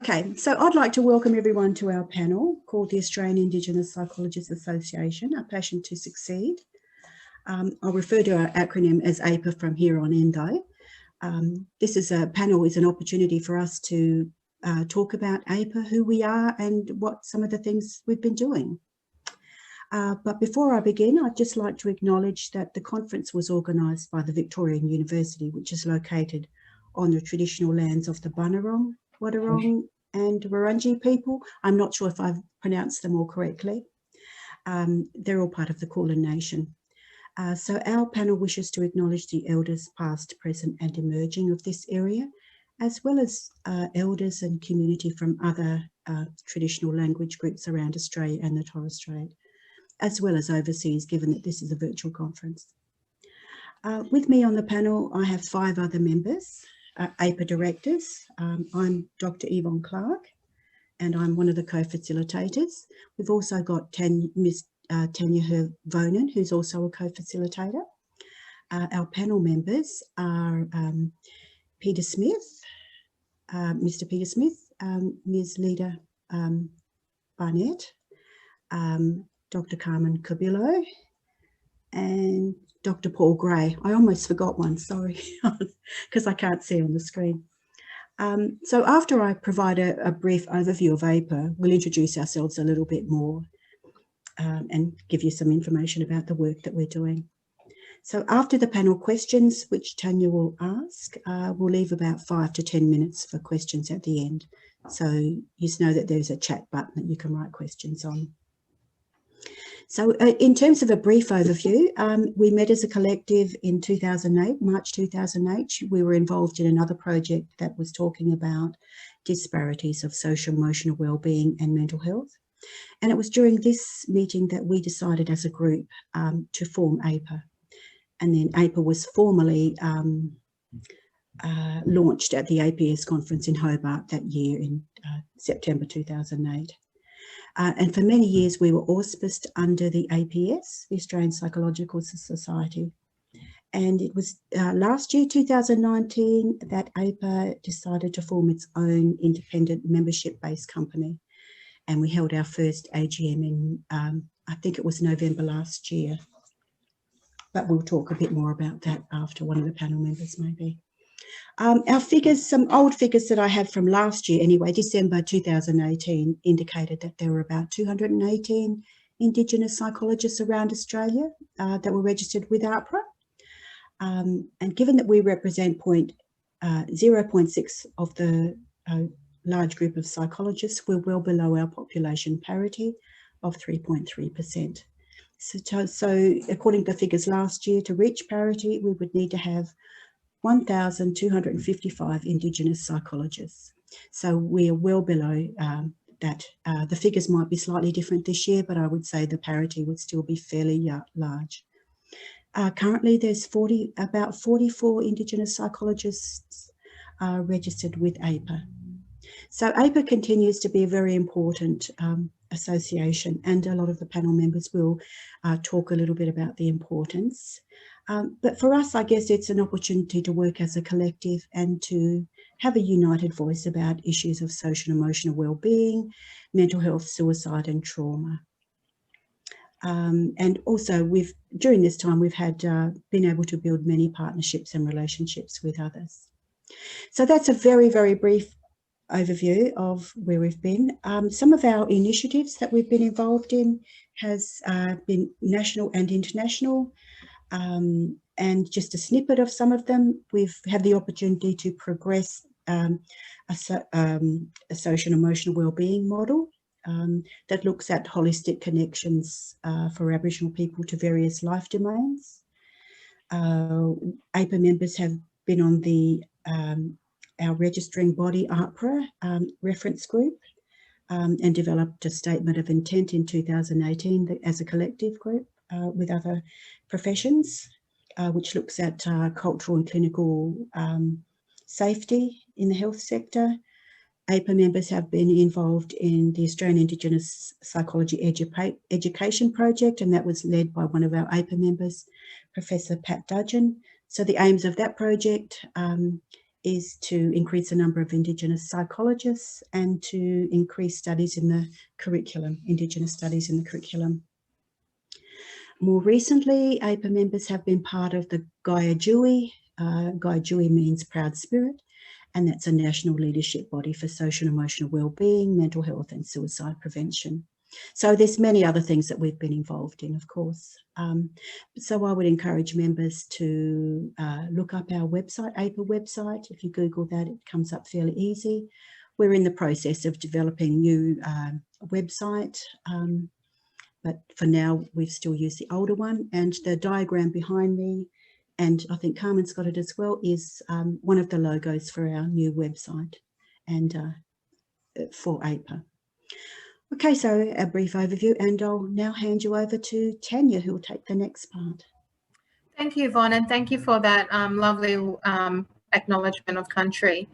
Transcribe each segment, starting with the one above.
Okay, so I'd like to welcome everyone to our panel called the Australian Indigenous Psychologists Association, A Passion to Succeed. I'll refer to our acronym as AIPA from here on in though. This is a panel is an opportunity for us to talk about AIPA, who we are and what some of the things we've been doing. But before I begin, I'd just like to acknowledge that the conference was organised by the Victorian University, which is located on the traditional lands of the Bunurong, Wadawurrung and Wurundjeri people. I'm not sure if I've pronounced them all correctly. They're all part of the Kulin Nation. So our panel wishes to acknowledge the elders past, present and emerging of this area, as well as elders and community from other traditional language groups around Australia and the Torres Strait, as well as overseas, given that this is a virtual conference. With me on the panel, I have 5 other members, AIPA directors. I'm Dr. Yvonne Clarke, and I'm one of the co-facilitators. We've also got Miss Tanya Hervonen, who's also a co-facilitator. Our panel members are Peter Smith, Mr. Peter Smith, Ms. Leda Barnett, Dr. Carmen Cabillo, and Dr. Paul Gray. I almost forgot one, sorry, because I can't see on the screen. So after I provide a brief overview of AIPA, we'll introduce ourselves a little bit more and give you some information about the work that we're doing. So after the panel questions, which Tanya will ask, we'll leave about 5 to 10 minutes for questions at the end. So you just know that there's a chat button that you can write questions on. So in terms of a brief overview, we met as a collective in 2008, March 2008. We were involved in another project that was talking about disparities of social emotional wellbeing and mental health. And it was during this meeting that we decided as a group to form AIPA. And then AIPA was formally launched at the APS conference in Hobart that year in September 2008. And for many years, we were auspiced under the APS, the Australian Psychological Society. And it was last year, 2019, that AIPA decided to form its own independent membership-based company. And we held our first AGM in, I think it was November last year. But we'll talk a bit more about that after one of the panel members maybe. Our figures, some old figures that I have from last year anyway, December 2018, indicated that there were about 218 Indigenous psychologists around Australia that were registered with AIPA. And given that we represent 0.6 of the large group of psychologists, we're well below our population parity of 3.3%. So according to the figures last year, to reach parity, we would need to have 1,255 Indigenous psychologists. So we are well below that. The figures might be slightly different this year, but I would say the parity would still be fairly large. Currently, there's about 44 Indigenous psychologists registered with AIPA. So AIPA continues to be a very important association, and a lot of the panel members will talk a little bit about the importance. But for us, I guess it's an opportunity to work as a collective and to have a united voice about issues of social and emotional well-being, mental health, suicide and trauma. And also during this time, we've had been able to build many partnerships and relationships with others. So that's a very, very brief overview of where we've been. Some of our initiatives that we've been involved in has been national and international. And just a snippet of some of them, we've had the opportunity to progress a social and emotional wellbeing model that looks at holistic connections for Aboriginal people to various life domains. AIPA members have been on the our registering body APRA reference group and developed a statement of intent in 2018 as a collective group with other professions, which looks at cultural and clinical safety in the health sector. AIPA members have been involved in the Australian Indigenous Psychology Education Project, and that was led by one of our AIPA members, Professor Pat Dudgeon. So the aims of that project is to increase the number of Indigenous psychologists and to increase studies in the curriculum, Indigenous studies in the curriculum. More recently, AIPA members have been part of the Gaia-Jui. Gaia-Jui means proud spirit, and that's a national leadership body for social and emotional wellbeing, mental health and suicide prevention. So there's many other things that we've been involved in, of course. So I would encourage members to look up our website, AIPA website. If you Google that, it comes up fairly easy. We're in the process of developing a new website, but for now we've still used the older one. And the diagram behind me, and I think Carmen's got it as well, is one of the logos for our new website and for AIPA. Okay, so a brief overview, and I'll now hand you over to Tanya, who will take the next part. Thank you, Yvonne, and thank you for that lovely acknowledgement of country.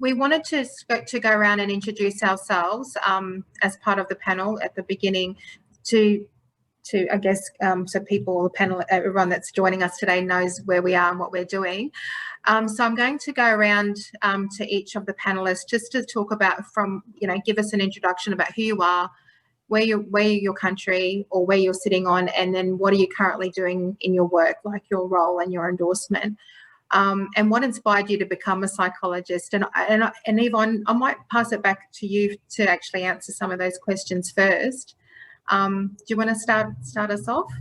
We wanted to go around and introduce ourselves as part of the panel at the beginning to I guess, so people, the panel, everyone that's joining us today knows where we are and what we're doing. So I'm going to go around to each of the panelists just to talk about give us an introduction about who you are, where your country or where you're sitting on, and then what are you currently doing in your work, like your role and your endorsement, and what inspired you to become a psychologist. And Yvonne, I might pass it back to you to actually answer some of those questions first. Do you want to start us off?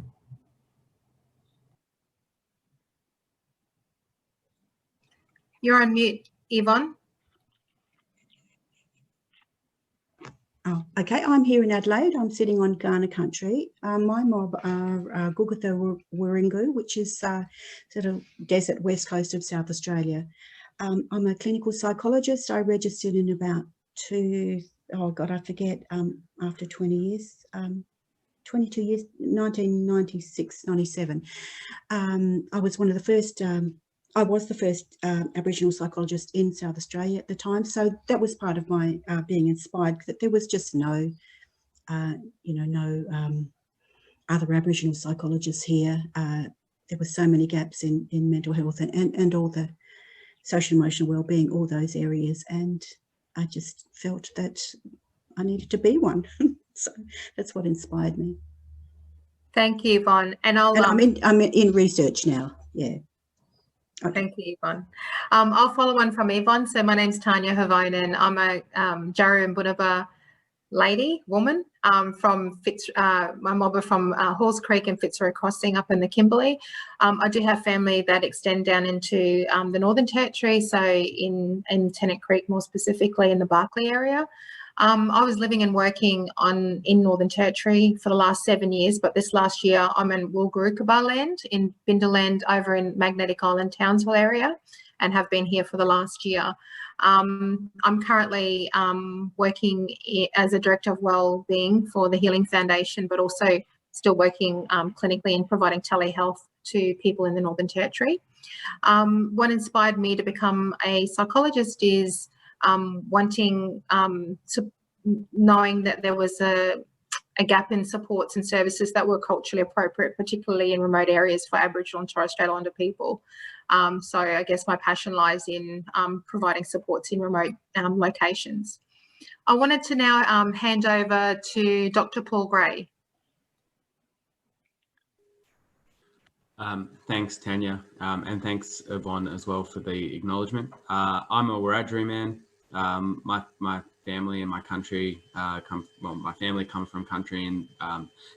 You're on mute, Yvonne. Oh, okay, I'm here in Adelaide. I'm sitting on Kaurna country. My mob are Gugutha Warringu, which is sort of desert west coast of South Australia. I'm a clinical psychologist. I registered in about after 20 years, 22 years, 1996, 97. I was one of the first, I was the first Aboriginal psychologist in South Australia at the time. So that was part of my being inspired, that there was just no other Aboriginal psychologists here. There were so many gaps in mental health and all the social emotional wellbeing, all those areas. And I just felt that I needed to be one. So that's what inspired me. Thank you, Yvonne. And I'm in research now. Yeah. Okay. Thank you, Yvonne. I'll follow on from Yvonne. So my name's Tanya Havonen. I'm a Jaru and Bunaba woman from my mob are from Halls Creek and Fitzroy Crossing up in the Kimberley. I do have family that extend down into the Northern Territory, so in Tennant Creek, more specifically in the Barkly area. I was living and working in Northern Territory for the last 7 years, but this last year I'm in Woolgoorooka land in Binderland over in Magnetic Island, Townsville area, and have been here for the last year. I'm currently working as a Director of Wellbeing for the Healing Foundation, but also still working clinically and providing telehealth to people in the Northern Territory. What inspired me to become a psychologist is knowing that there was a gap in supports and services that were culturally appropriate, particularly in remote areas for Aboriginal and Torres Strait Islander people. So I guess my passion lies in providing supports in remote locations. I wanted to now hand over to Dr. Paul Gray. Thanks, Tanya, and thanks, Yvonne, as well for the acknowledgement. I'm a Wiradjuri man. My family and my country my family come from country in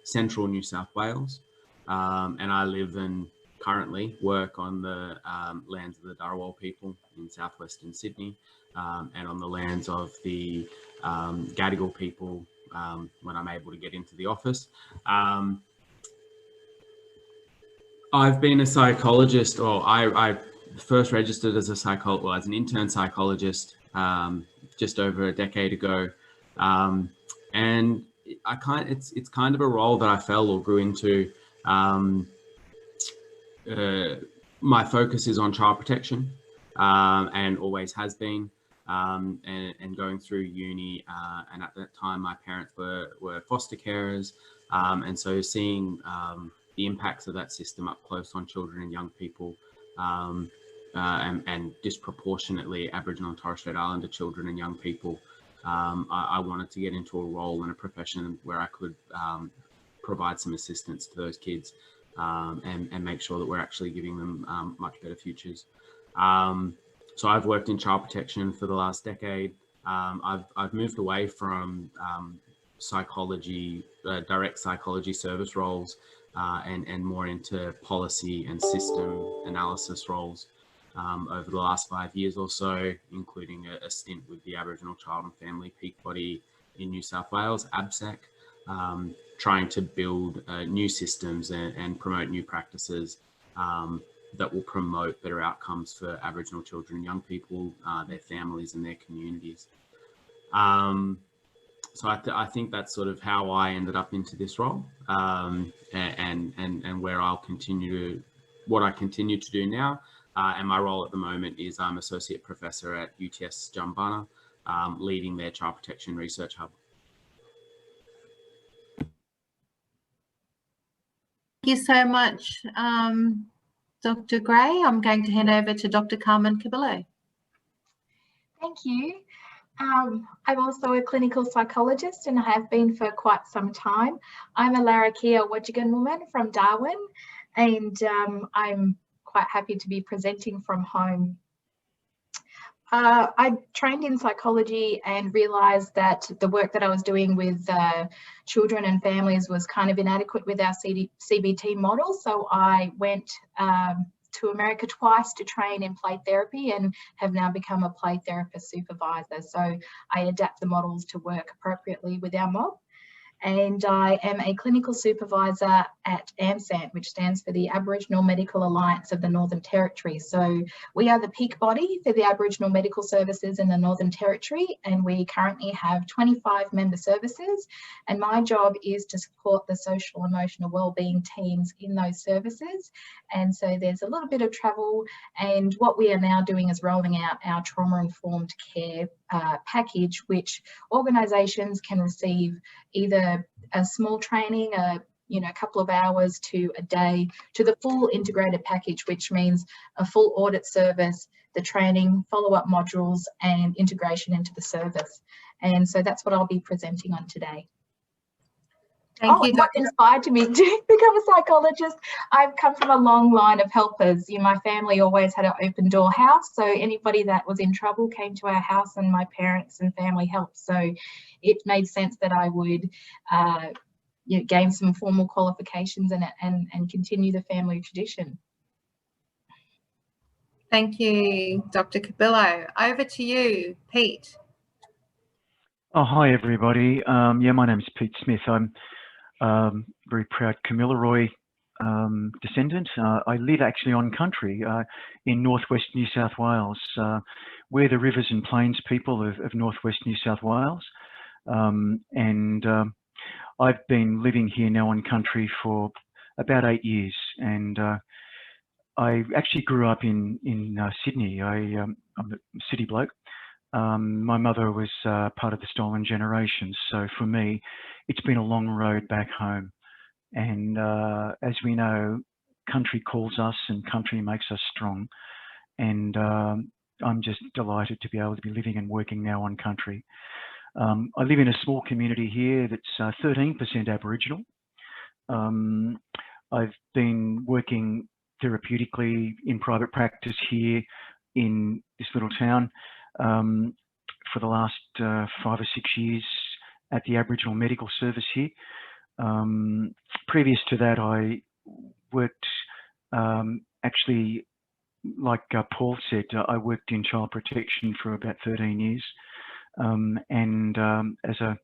central New South Wales, and I live and currently work on the lands of the Dharawal people in southwestern Sydney, and on the lands of the Gadigal people when I'm able to get into the office. I've been a psychologist, or I first registered as as an intern psychologist just over a decade ago, and it's kind of a role that I fell or grew into. My focus is on child protection, and always has been. And going through uni, and at that time my parents were foster carers, and so seeing the impacts of that system up close on children and young people and disproportionately Aboriginal and Torres Strait Islander children and young people, I wanted to get into a role in a profession where I could provide some assistance to those kids and make sure that we're actually giving them much better futures. So I've worked in child protection for the last decade. I've moved away from psychology, direct psychology service roles, and more into policy and system analysis roles over the last 5 years or so, including a stint with the Aboriginal Child and Family Peak Body in New South Wales, ABSEC, trying to build new systems and promote new practices that will promote better outcomes for Aboriginal children and young people, their families and their communities. So I think that's sort of how I ended up into this role, and where I'll continue to, what I continue to do now. And my role at the moment is I'm Associate Professor at UTS Jumbunna, leading their Child Protection Research Hub. Thank you so much, Dr. Gray. I'm going to hand over to Dr. Carmen Cabillo. Thank you. I'm also a clinical psychologist and have been for quite some time. I'm a Larrakia Wodjigan woman from Darwin, and I'm quite happy to be presenting from home. I trained in psychology and realised that the work that I was doing with children and families was kind of inadequate with our CBT model. So I went to America twice to train in play therapy and have now become a play therapist supervisor. So I adapt the models to work appropriately with our mob. And I am a clinical supervisor at AMSANT, which stands for the Aboriginal Medical Alliance of the Northern Territory. So we are the peak body for the Aboriginal medical services in the Northern Territory, and we currently have 25 member services. And my job is to support the social emotional wellbeing teams in those services. And so there's a little bit of travel, and what we are now doing is rolling out our trauma-informed care package, which organisations can receive either a small training, a couple of hours to a day, to the full integrated package, which means a full audit service, the training, follow-up modules, and integration into the service. And so that's what I'll be presenting on today. Thank you, what inspired me to become a psychologist? I've come from a long line of helpers. My family always had an open door house, so anybody that was in trouble came to our house and my parents and family helped. So it made sense that I would gain some formal qualifications and continue the family tradition. Thank you, Dr. Cabillo. Over to you, Pete. Oh, hi, everybody. Yeah, my name is Pete Smith. I'm very proud Kamilaroi descendant. I live actually on country in northwest New South Wales. We're the rivers and plains people of northwest New South Wales. I've been living here now on country for about 8 years, and I actually grew up in Sydney. I'm a city bloke. My mother was part of the stolen generation, so for me it's been a long road back home, and as we know, country calls us and country makes us strong, and I'm just delighted to be able to be living and working now on country. I live in a small community here that's 13% Aboriginal. I've been working therapeutically in private practice here in this little town for the last 5 or 6 years at the Aboriginal Medical Service here. Previous to that, I worked actually, like Paul said, I worked in child protection for about 13 years, and as a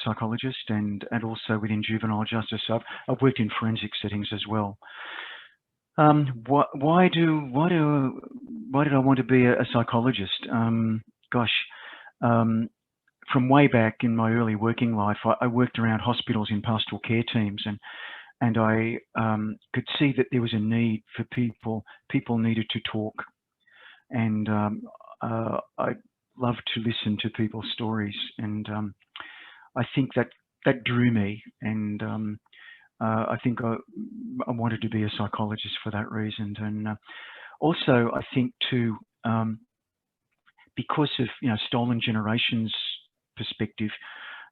psychologist, and also within juvenile justice. I've worked in forensic settings as well. Why did I want to be a psychologist? From way back in my early working life, I worked around hospitals in pastoral care teams, and I could see that there was a need for people. People needed to talk, and I love to listen to people's stories, and I think that drew me, and I think I wanted to be a psychologist for that reason. And Also, I think too, because of stolen generations perspective,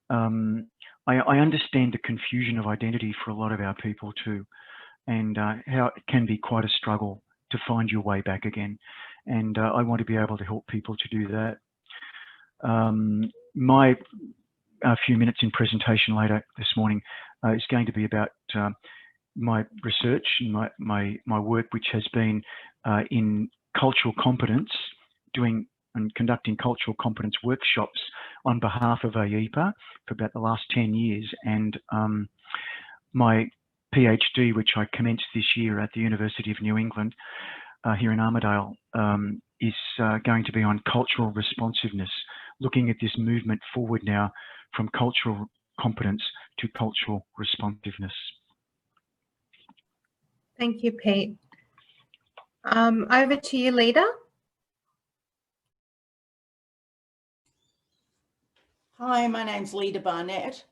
I understand the confusion of identity for a lot of our people too, and how it can be quite a struggle to find your way back again. And I want to be able to help people to do that. My few minutes in presentation later this morning is going to be about my research and my work, which has been in cultural competence, doing and conducting cultural competence workshops on behalf of AIPA for about the last 10 years. And my PhD, which I commenced this year at the University of New England here in Armidale, is going to be on cultural responsiveness, looking at this movement forward now from cultural competence to cultural responsiveness. Thank you, Pete. Over to you, Leda. Hi, my name's Leda Barnett.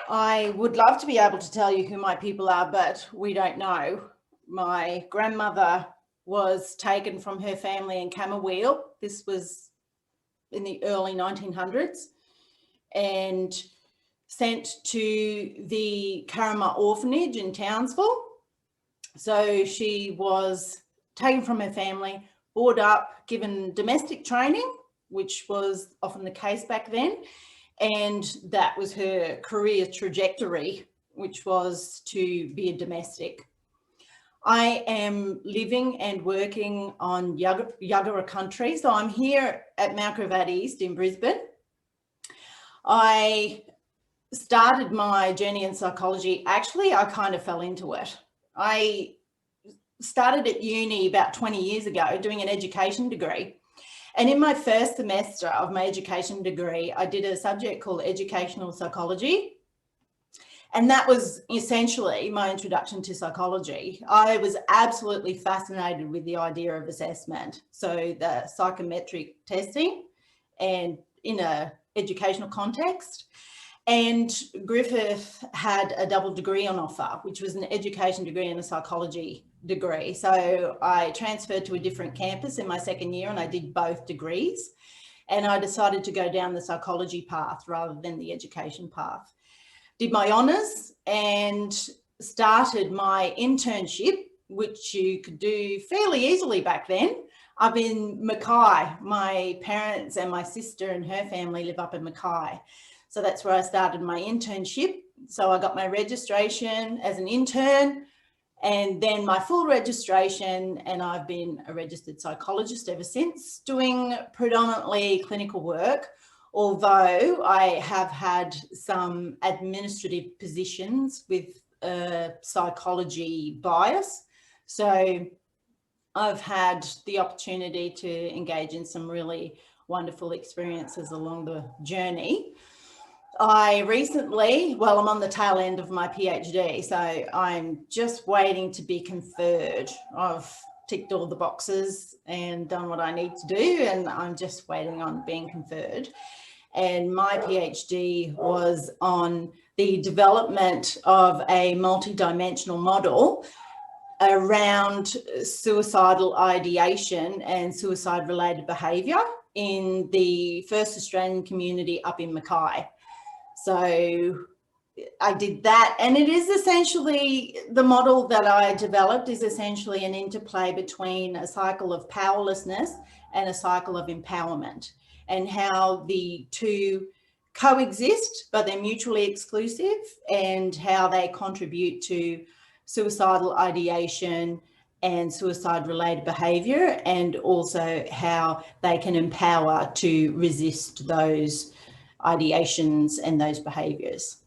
I would love to be able to tell you who my people are, but we don't know. My grandmother was taken from her family in Camberwell. This was in the early 1900s, and sent to the Karama orphanage in Townsville. So she was taken from her family, brought up, given domestic training, which was often the case back then. And that was her career trajectory, which was to be a domestic. I am living and working on Yagara country. So I'm here at Mount Gravatt East in Brisbane. I started my journey in psychology. Actually, I kind of fell into it. I started at uni about 20 years ago doing an education degree. And in my first semester of my education degree, I did a subject called educational psychology. And that was essentially my introduction to psychology. I was absolutely fascinated with the idea of assessment. So the psychometric testing and in an educational context. And Griffith had a double degree on offer, which was an education degree and a psychology degree. So I transferred to a different campus in my second year and I did both degrees. And I decided to go down the psychology path rather than the education path. Did my honours and started my internship, which you could do fairly easily back then, up in Mackay. My parents and my sister and her family live up in Mackay. So that's where I started my internship. So I got my registration as an intern and then my full registration, and I've been a registered psychologist ever since, doing predominantly clinical work, although I have had some administrative positions with a psychology bias. So I've had the opportunity to engage in some really wonderful experiences along the journey. I recently, well, I'm on the tail end of my PhD, so I'm just waiting to be conferred. I've ticked all the boxes and done what I need to do, and I'm just waiting on being conferred. And my PhD was on the development of a multidimensional model around suicidal ideation and suicide-related behaviour in the first Australian community up in Mackay. So I did that, and it is essentially, the model that I developed is essentially an interplay between a cycle of powerlessness and a cycle of empowerment, and how the two coexist, but they're mutually exclusive, and how they contribute to suicidal ideation and suicide-related behaviour, and also how they can empower to resist those ideations and those behaviours.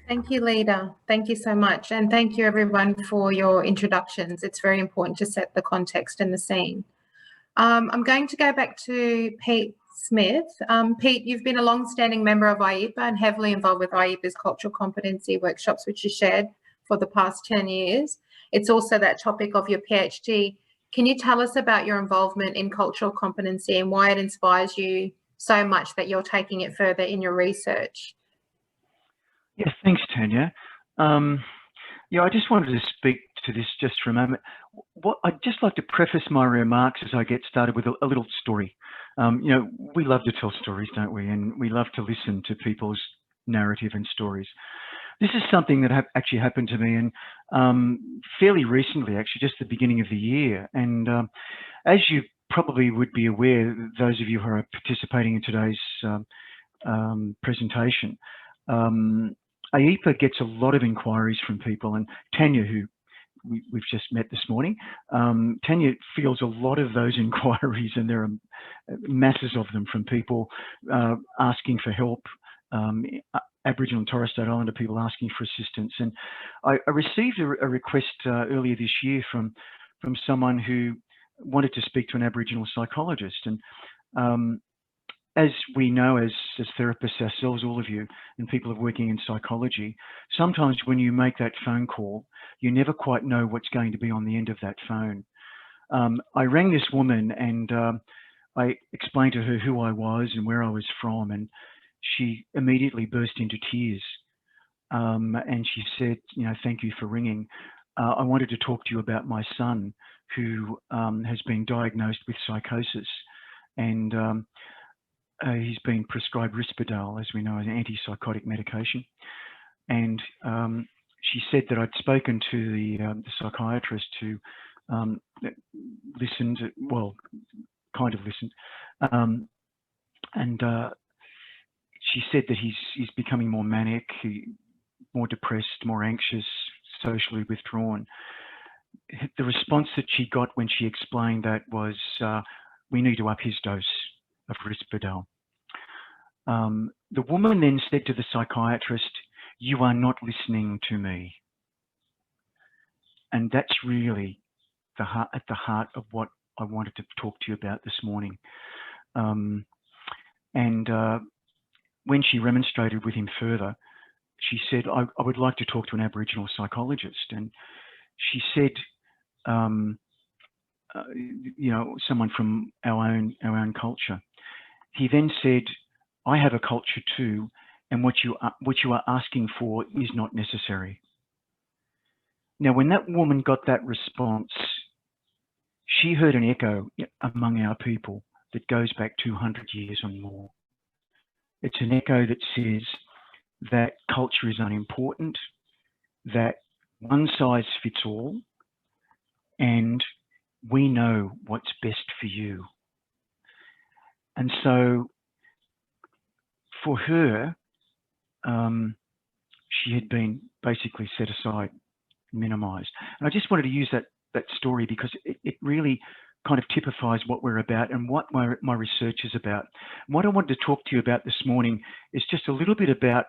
Thank you, Leda. Thank you so much. And thank you everyone for your introductions. It's very important to set the context and the scene. I'm going to go back to Pete Smith. Pete, you've been a long-standing member of AIPA and heavily involved with AIPA's cultural competency workshops, which you shared for the past 10 years. It's also that topic of your PhD. Can you tell us about your involvement in cultural competency and why it inspires you so much that you're taking it further in your research? Yes, thanks, Tanya. Yeah, I just wanted to speak to this just for a moment. I'd just like to preface my remarks as I get started with a little story. You know, we love to tell stories, don't we? And we love to listen to people's narrative and stories. This is something that actually happened to me, and fairly recently, actually, just the beginning of the year. And as you probably would be aware, those of you who are participating in today's presentation, AIPA gets a lot of inquiries from people, and Tanya, who we've just met this morning, Tanya fields a lot of those inquiries, and there are masses of them from people asking for help, Aboriginal and Torres Strait Islander people asking for assistance. And I received a request earlier this year from someone who wanted to speak to an Aboriginal psychologist. And as we know, as therapists ourselves, all of you, and people working in psychology, sometimes when you make that phone call, you never quite know what's going to be on the end of that phone. I rang this woman, and I explained to her who I was and where I was from, and she immediately burst into tears. And she said, you know, thank you for ringing. I wanted to talk to you about my son, who has been diagnosed with psychosis, and he's been prescribed Risperdal, as we know, as an antipsychotic medication. And she said that I'd spoken to the psychiatrist who listened, well, kind of listened, and she said that he's becoming more manic, more depressed, more anxious, socially withdrawn. The response that she got when she explained that was, we need to up his dose of Risperdal. The woman then said to the psychiatrist, you are not listening to me. And that's really at the heart of what I wanted to talk to you about this morning. When she remonstrated with him further, she said, I would like to talk to an Aboriginal psychologist. And she said, you know, someone from our own culture. He then said, I have a culture too, and what you are asking for is not necessary. Now, when that woman got that response, she heard an echo among our people that goes back 200 years and more. It's an echo that says that culture is unimportant, that one size fits all, and we know what's best for you. And so for her, she had been basically set aside, minimized. And I just wanted to use that story because it really kind of typifies what we're about and what my research is about. And what I wanted to talk to you about this morning is just a little bit about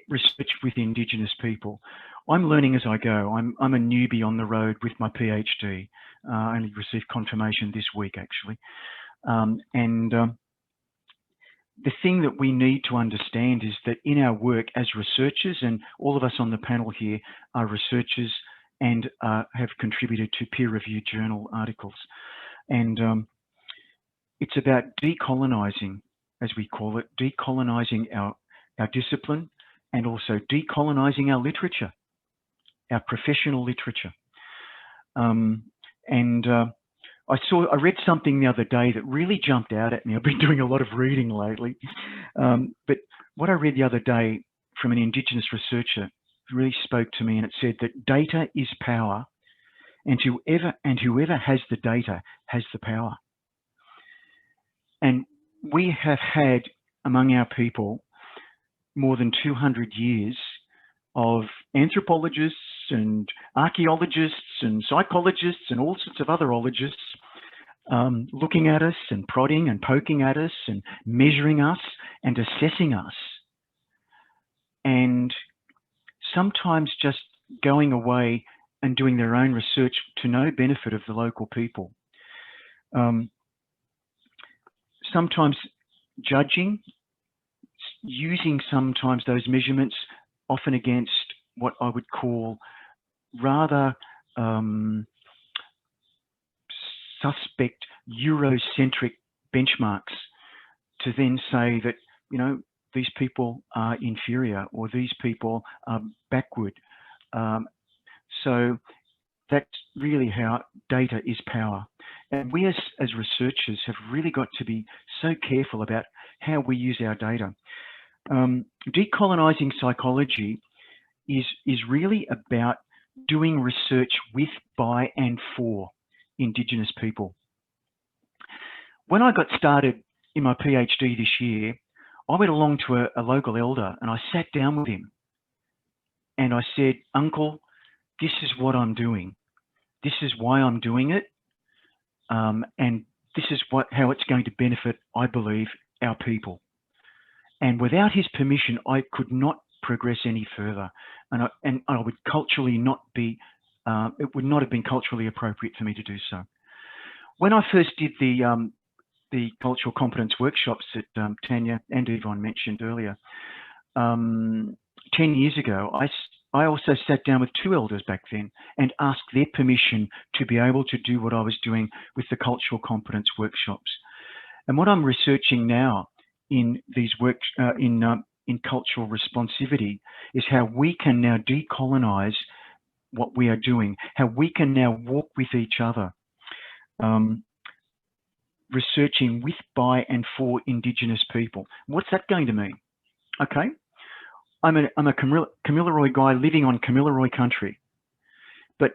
research with Indigenous people. I'm learning as I go. I'm a newbie on the road with my PhD. I only received confirmation this week, actually. The thing that we need to understand is that in our work as researchers, and all of us on the panel here are researchers and have contributed to peer-reviewed journal articles. And it's about decolonizing, as we call it, decolonizing our discipline, and also decolonizing our literature, our professional literature. I read something the other day that really jumped out at me. I've been doing a lot of reading lately. But what I read the other day from an Indigenous researcher really spoke to me, and it said that data is power, and whoever has the data has the power. And we have had among our people more than 200 years of anthropologists and archaeologists and psychologists and all sorts of other ologists looking at us and prodding and poking at us and measuring us and assessing us, and sometimes just going away and doing their own research to no benefit of the local people. Sometimes judging, using sometimes those measurements often against what I would call rather suspect Eurocentric benchmarks, to then say that, you know, these people are inferior or these people are backward. So that's really how data is power. And we as researchers have really got to be so careful about how we use our data. Decolonising psychology is really about doing research with, by and for Indigenous people. When I got started in my PhD this year, I went along to a local elder and I sat down with him and I said, "Uncle, this is what I'm doing. This is why I'm doing it. And this is how it's going to benefit, I believe, our people." And without his permission, I could not progress any further. And I would culturally not be, it would not have been culturally appropriate for me to do so. When I first did the cultural competence workshops that Tanya and Yvonne mentioned earlier, 10 years ago, I also sat down with 2 elders back then and asked their permission to be able to do what I was doing with the cultural competence workshops. And what I'm researching now in these works, in cultural responsivity, is how we can now decolonize what we are doing, how we can now walk with each other, researching with, by and for Indigenous people. What's that going to mean? Okay, I'm a Kamilaroi guy living on Kamilaroi country, but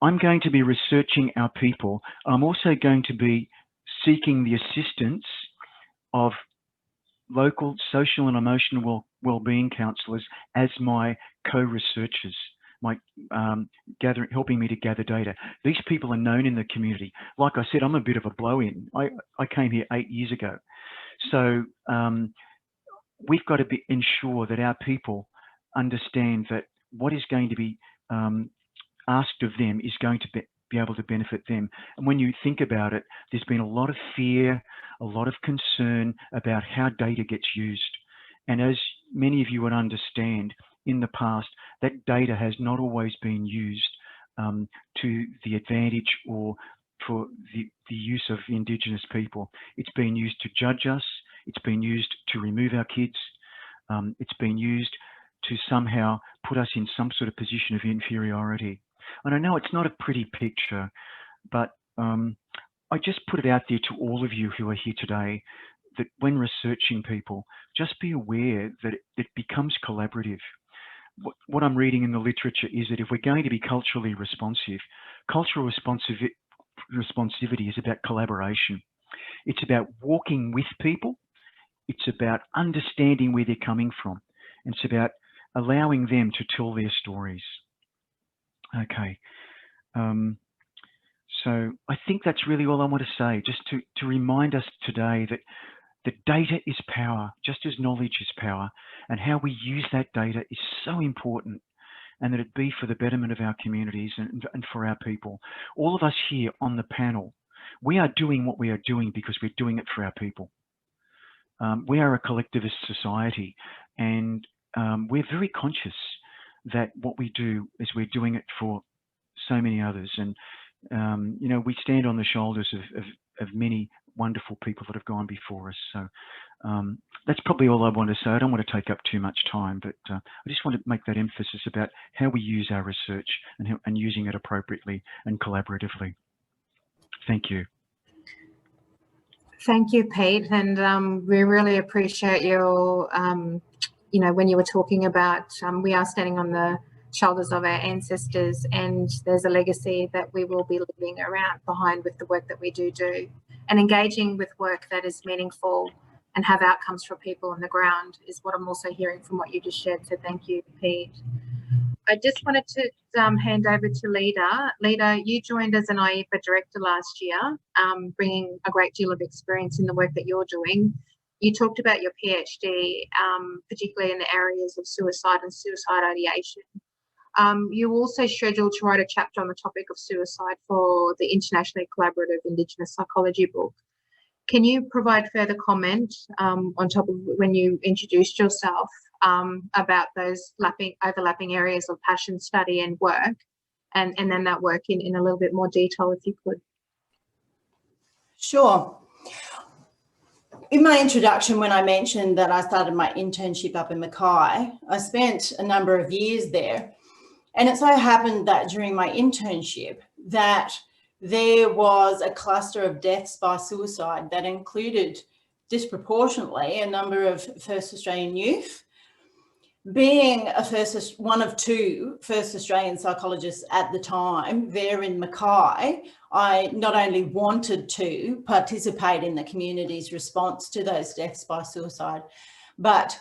I'm going to be researching our people. I'm also going to be seeking the assistance of local social and emotional well-being counsellors as my co-researchers, helping me to gather data. These people are known in the community. Like I said, I'm a bit of a blow-in. I came here 8 years ago. So we've got to ensure that our people understand that what is going to be asked of them is going to be able to benefit them. And when you think about it, there's been a lot of fear, a lot of concern about how data gets used. And as many of you would understand, in the past, that data has not always been used to the advantage or for the use of Indigenous people. It's been used to judge us. It's been used to remove our kids. It's been used to somehow put us in some sort of position of inferiority. And I know it's not a pretty picture, but I just put it out there to all of you who are here today that when researching people, just be aware that it becomes collaborative. What I'm reading in the literature is that if we're going to be culturally responsive, cultural responsivity is about collaboration. It's about walking with people. It's about understanding where they're coming from. And it's about allowing them to tell their stories. Okay. So I think that's really all I want to say, just to remind us today that the data is power, just as knowledge is power, and how we use that data is so important, and that it be for the betterment of our communities and for our people. All of us here on the panel, we are doing what we are doing because we're doing it for our people. We are a collectivist society, and we're very conscious that what we do is we're doing it for so many others. And, you know, we stand on the shoulders of many wonderful people that have gone before us. So that's probably all I want to say. I don't want to take up too much time, but I just want to make that emphasis about how we use our research and using it appropriately and collaboratively. Thank you. Thank you, Pete, and we really appreciate your, you know, when you were talking about we are standing on the shoulders of our ancestors, and there's a legacy that we will be leaving around behind with the work that we do, and engaging with work that is meaningful and have outcomes for people on the ground is what I'm also hearing from what you just shared. So thank you, Pete. I just wanted to hand over to Leda. Leda, you joined as an AIPA director last year, bringing a great deal of experience in the work that you're doing. You talked about your PhD, particularly in the areas of suicide and suicide ideation. You also scheduled to write a chapter on the topic of suicide for the internationally collaborative Indigenous psychology book. Can you provide further comment on top of when you introduced yourself about those overlapping areas of passion, study and work, and then that work in a little bit more detail, if you could? Sure. In my introduction, when I mentioned that I started my internship up in Mackay, I spent a number of years there. And it so happened that during my internship that there was a cluster of deaths by suicide that included disproportionately a number of First Australian youth. Being one of two First Australian psychologists at the time there in Mackay, I not only wanted to participate in the community's response to those deaths by suicide, but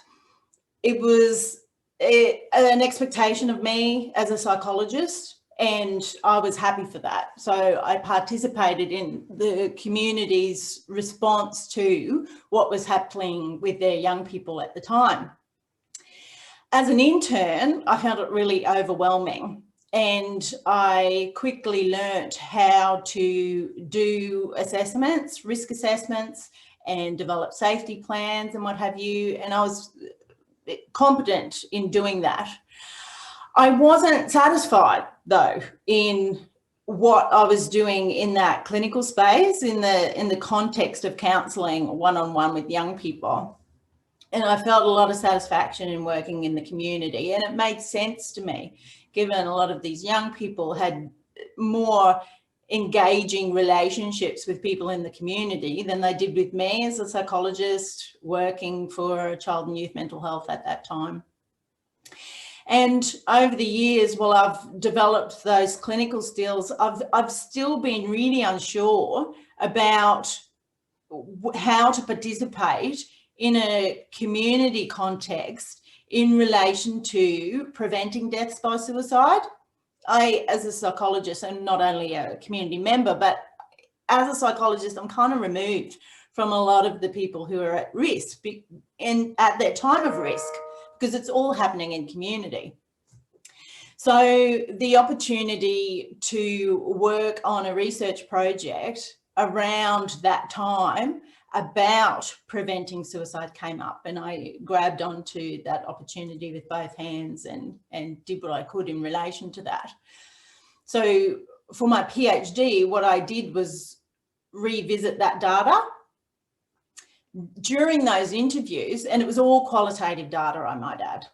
it was an expectation of me as a psychologist, and I was happy for that. So I participated in the community's response to what was happening with their young people at the time. As an intern, I found it really overwhelming, and I quickly learnt how to do assessments, risk assessments, and develop safety plans and what have you, and I was competent in doing that. I wasn't satisfied though in what I was doing in that clinical space, in the context of counselling one-on-one with young people. And I felt a lot of satisfaction in working in the community, and it made sense to me, given a lot of these young people had more engaging relationships with people in the community than they did with me as a psychologist working for child and youth mental health at that time. And over the years, while I've developed those clinical skills, I've still been really unsure about how to participate in a community context in relation to preventing deaths by suicide. I, as a psychologist, am not only a community member, but as a psychologist, I'm kind of removed from a lot of the people who are at risk and at their time of risk, because it's all happening in community. So the opportunity to work on a research project around that time about preventing suicide came up, and I grabbed onto that opportunity with both hands and did what I could in relation to that. So for my PhD, what I did was revisit that data. During those interviews, and it was all qualitative data, I might add.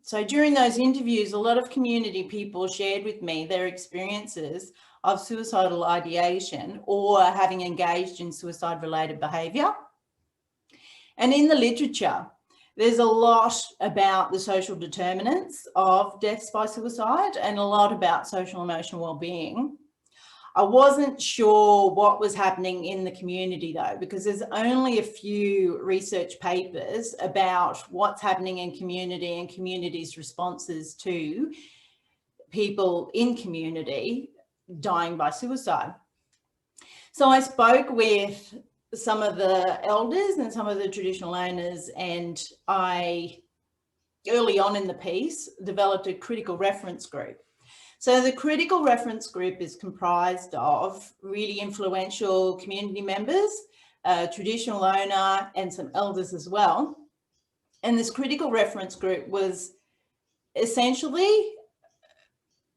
So during those interviews, a lot of community people shared with me their experiences of suicidal ideation or having engaged in suicide-related behaviour. And in the literature, there's a lot about the social determinants of deaths by suicide and a lot about social emotional well-being. I wasn't sure what was happening in the community though, because there's only a few research papers about what's happening in community and communities' responses to people in community dying by suicide. So I spoke with some of the elders and some of the traditional owners, and I, early on in the piece, developed a critical reference group. So the critical reference group is comprised of really influential community members, a traditional owner, and some elders as well. And this critical reference group was essentially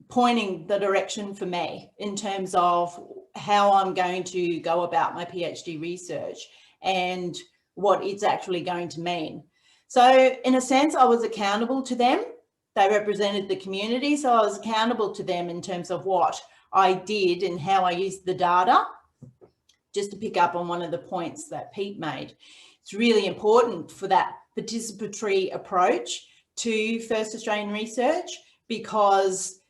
pointing the direction for me in terms of how I'm going to go about my PhD research and what it's actually going to mean. So in a sense, I was accountable to them. They represented the community, so I was accountable to them in terms of what I did and how I used the data. Just to pick up on one of the points that Pete made, it's really important for that participatory approach to First Australian research, because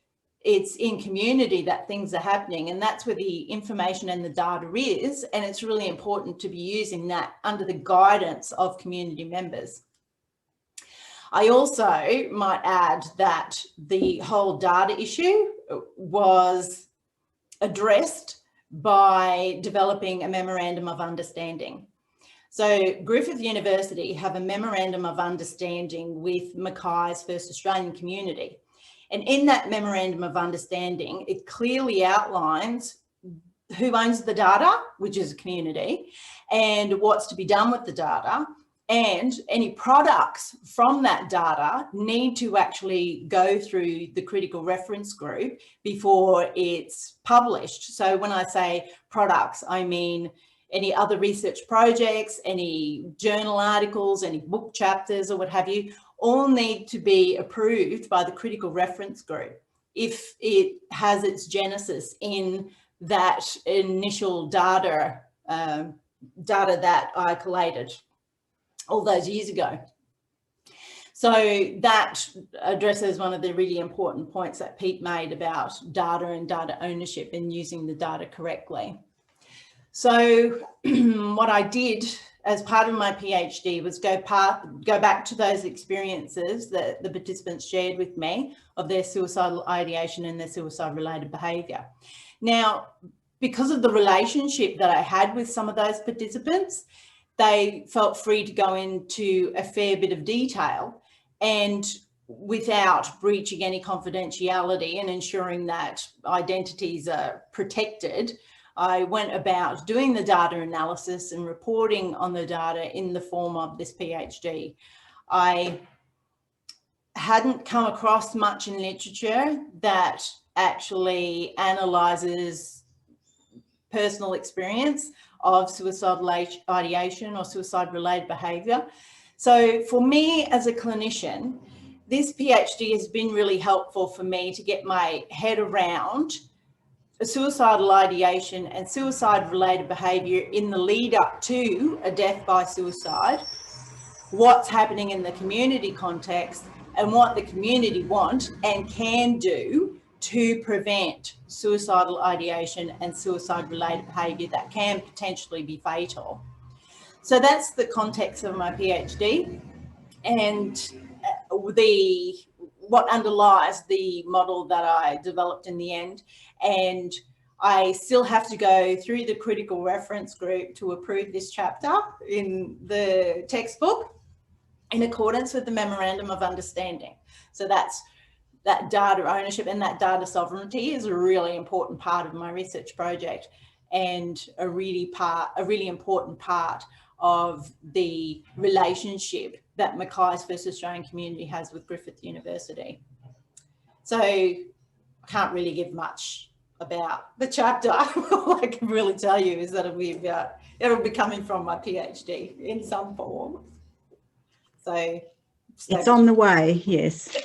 it's in community that things are happening, and that's where the information and the data is, and it's really important to be using that under the guidance of community members. I also might add that the whole data issue was addressed by developing a memorandum of understanding. So Griffith University have a memorandum of understanding with Mackay's First Australian community. And in that memorandum of understanding, it clearly outlines who owns the data, which is a community, and what's to be done with the data, and any products from that data need to actually go through the critical reference group before it's published. So when I say products, I mean any other research projects, any journal articles, any book chapters or what have you, all need to be approved by the critical reference group if it has its genesis in that initial data that I collated all those years ago. So that addresses one of the really important points that Pete made about data and data ownership and using the data correctly. So what I did as part of my PhD was go back to those experiences that the participants shared with me of their suicidal ideation and their suicide-related behaviour. Now, because of the relationship that I had with some of those participants, they felt free to go into a fair bit of detail, and without breaching any confidentiality and ensuring that identities are protected, I went about doing the data analysis and reporting on the data in the form of this PhD. I hadn't come across much in literature that actually analyses personal experience of suicidal ideation or suicide-related behaviour. So for me as a clinician, this PhD has been really helpful for me to get my head around suicidal ideation and suicide-related behaviour in the lead up to a death by suicide, what's happening in the community context, and what the community want and can do to prevent suicidal ideation and suicide-related behaviour that can potentially be fatal. So that's the context of my PhD, and what underlies the model that I developed in the end. And I still have to go through the critical reference group to approve this chapter in the textbook in accordance with the Memorandum of Understanding. So that's that data ownership and that data sovereignty is a really important part of my research project, and a really important part of the relationship that Mackay's First Australian community has with Griffith University. So I can't really give much about the chapter. All I can really tell you is that it'll be coming from my PhD in some form. So it's on the way, yes.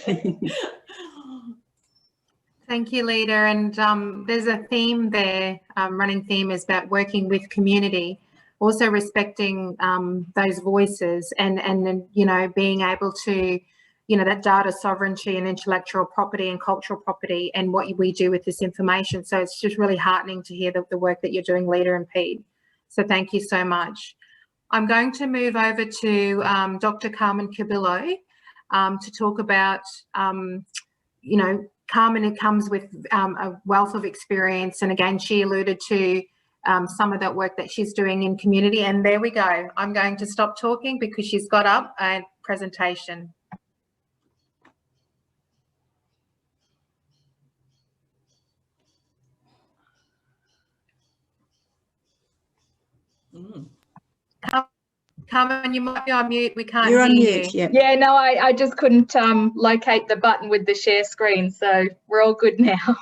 Thank you, Leda. And there's a theme there, running theme is about working with community, also respecting those voices and you know, being able to, you know, that data sovereignty and intellectual property and cultural property and what we do with this information. So it's just really heartening to hear the work that you're doing, Leda and Pete. So thank you so much. I'm going to move over to Dr. Carmen Cabillo to talk about, you know, Carmen comes with a wealth of experience, and again, she alluded to some of that work that she's doing in community. And there we go. I'm going to stop talking because she's got up a presentation. Carmen, you might be on mute. We can't hear you. You're on mute, yeah. Yeah, no, I just couldn't locate the button with the share screen, so we're all good now.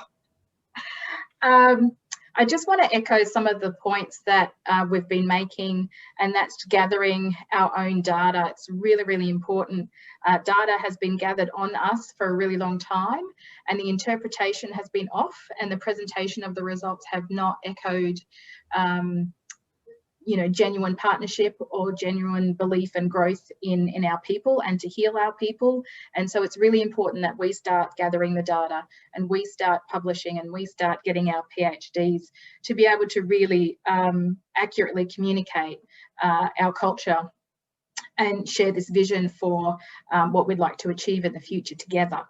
I just want to echo some of the points that we've been making, and that's gathering our own data. It's really, really important. Data has been gathered on us for a really long time, and the interpretation has been off, and the presentation of the results have not echoed you know, genuine partnership or genuine belief and growth in our people and to heal our people. And so it's really important that we start gathering the data and we start publishing and we start getting our PhDs to be able to really accurately communicate our culture and share this vision for what we'd like to achieve in the future together.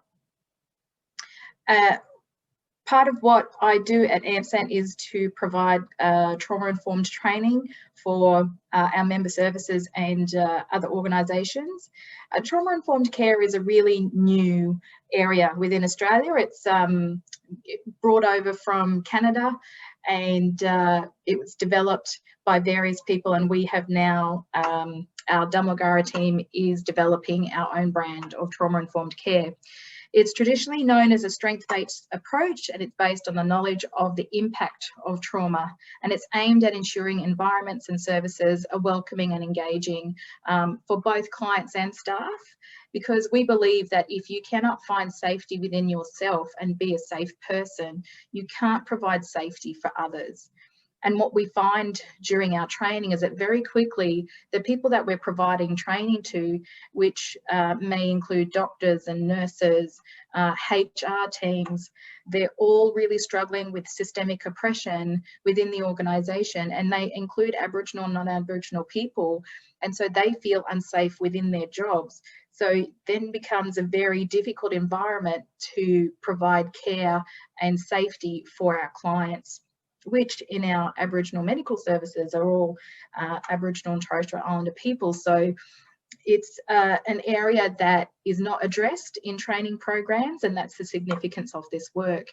Part of what I do at AMSANT is to provide trauma-informed training for our member services and other organisations. Trauma-informed care is a really new area within Australia. It's brought over from Canada, and it was developed by various people, and we have now, our Damogara team is developing our own brand of trauma-informed care. It's traditionally known as a strength-based approach, and it's based on the knowledge of the impact of trauma, and it's aimed at ensuring environments and services are welcoming and engaging for both clients and staff, because we believe that if you cannot find safety within yourself and be a safe person, you can't provide safety for others. And what we find during our training is that very quickly, the people that we're providing training to, which may include doctors and nurses, HR teams, they're all really struggling with systemic oppression within the organisation, and they include Aboriginal and non-Aboriginal people, and so they feel unsafe within their jobs. So then becomes a very difficult environment to provide care and safety for our clients, which in our Aboriginal medical services are all Aboriginal and Torres Strait Islander people. So it's an area that is not addressed in training programs, and that's the significance of this work.